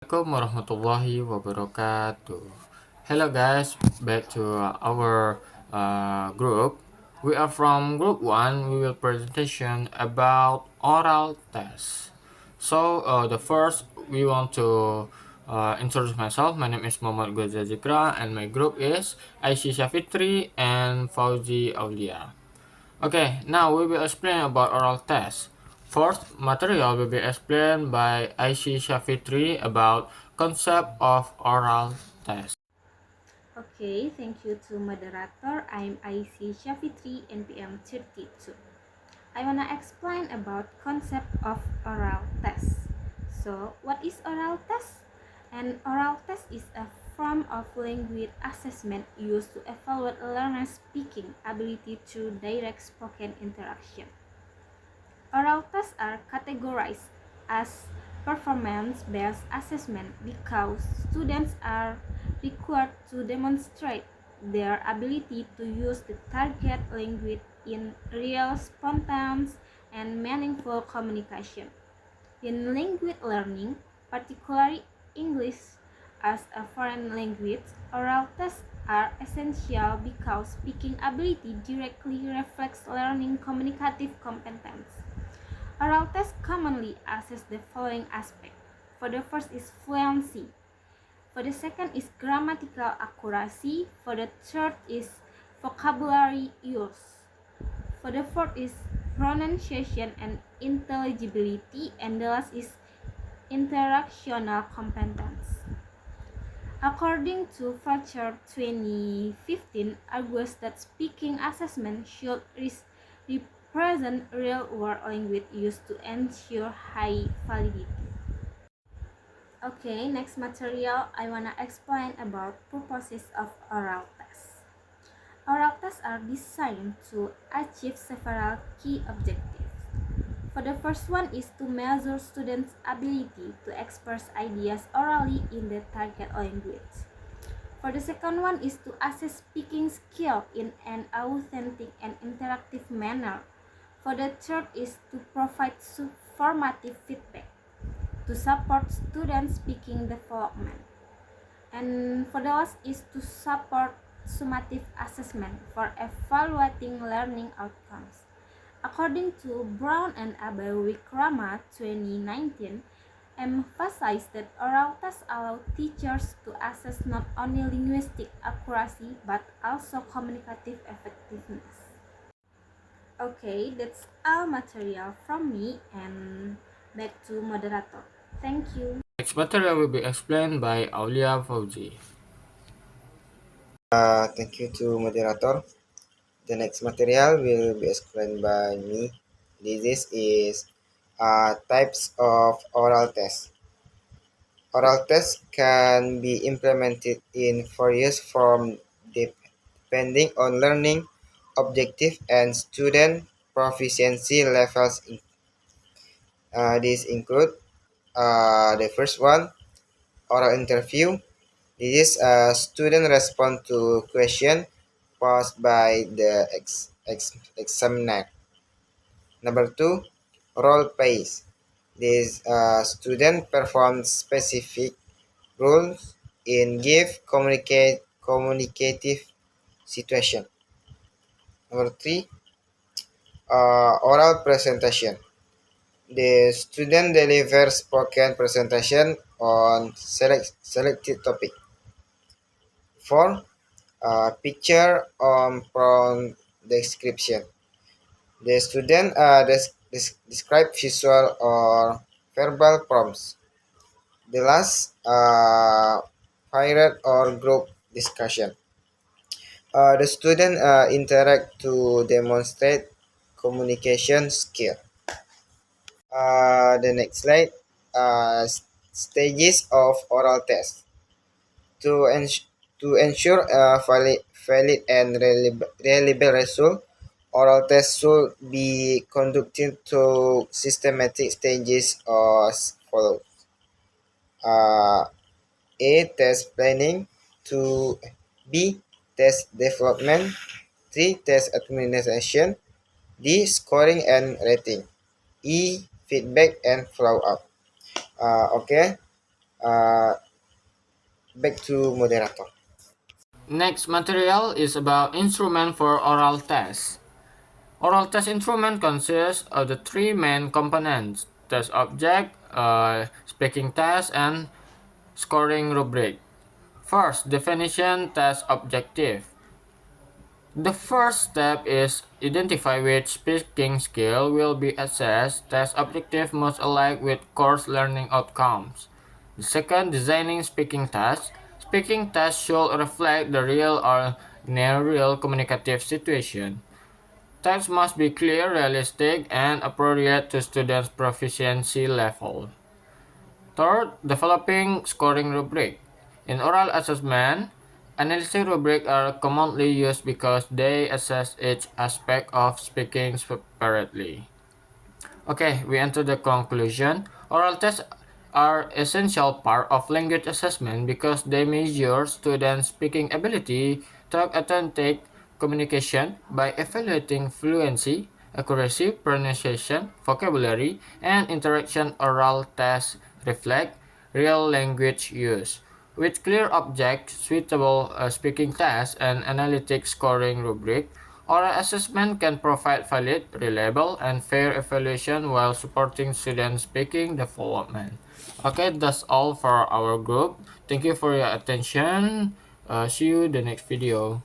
Assalamualaikum warahmatullahi wabarakatuh. Hello guys, back to our group. We are from group 1. We will presentation about oral test. The first we want to introduce myself. My name is Muhammad Ghazal Zikra and my group is Aisyah Syafitri and Fauzi Aulia. Okay, now we will explain about oral test. First, material will be explained by Aishi Shafitri about concept of oral test. Okay, thank you to moderator. I'm IC Shafitri, NPM 32. I wanna explain about concept of oral test. So, what is oral test? An oral test is a form of language assessment used to evaluate learners' speaking ability through direct spoken interaction. Oral tests are categorized as performance-based assessment because students are required to demonstrate their ability to use the target language in real, spontaneous, and meaningful communication. In language learning, particularly English as a foreign language, oral tests are essential because speaking ability directly reflects learning communicative competence. Oral tests commonly assess the following aspects. For the first is fluency. For the second is grammatical accuracy. For the third is vocabulary use. For the fourth is pronunciation and intelligibility. And the last is interactional competence. According to Fletcher 2015, argues that speaking assessment should represent real-world language used to ensure high validity. Okay, next material I wanna explain about purposes of oral tests. Oral tests are designed to achieve several key objectives. For the first one is to measure students' ability to express ideas orally in the target language. For the second one is to assess speaking skill in an authentic and interactive manner. For the third is to provide formative feedback to support student speaking development. And for the last is to support summative assessment for evaluating learning outcomes. According to Brown and Abe-Wickrama 2019, emphasized that oral tests allow teachers to assess not only linguistic accuracy but also communicative effectiveness. Okay, that's all material from me and back to moderator. Thank you. Next material will be explained by Aulia Fauzi. Thank you to moderator. The next material will be explained by me. This is types of oral tests. Oral tests can be implemented in various forms depending on learning objective and student proficiency levels. These include the first one, oral interview. This is a student respond to question posed by the examiner. Number two, role plays. This student performs specific roles in give communicative situation. Number three, oral presentation. The student delivers spoken presentation on selected topic. Four, picture on prompt description. The student describe visual or verbal prompts. The last, pirate or group discussion. The student interact to demonstrate communication skill. The next slide, stages of oral test. To, ensure a valid and reliable result, oral tests should be conducted through systematic stages as follows. Uh, A. Test planning. 2. B. Test development. 3. Test administration. D. Scoring and rating. E. Feedback and follow-up. Okay. Uh, Back to moderator. Next material is about instrument for oral test. Oral test instrument consists of the three main components: test object, speaking test, and scoring rubric. First, definition test objective. The first step is identify which speaking skill will be assessed. Test objective must align with course learning outcomes. The second, designing speaking tasks. Speaking tasks should reflect the real or near real communicative situation. Tasks must be clear, realistic, and appropriate to students' proficiency level. Third, developing scoring rubric. In oral assessment, analytic rubrics are commonly used because they assess each aspect of speaking separately. Okay, we enter the conclusion. Oral tests are essential part of language assessment because they measure students' speaking ability to authentic communication by evaluating fluency, accuracy, pronunciation, vocabulary, and interaction. Oral tests reflect real language use. With clear objects, suitable speaking tests, and analytic scoring rubric, oral assessment can provide valid, reliable, and fair evaluation while supporting student speaking development. Okay, that's all for our group. Thank you for your attention. See you in the next video.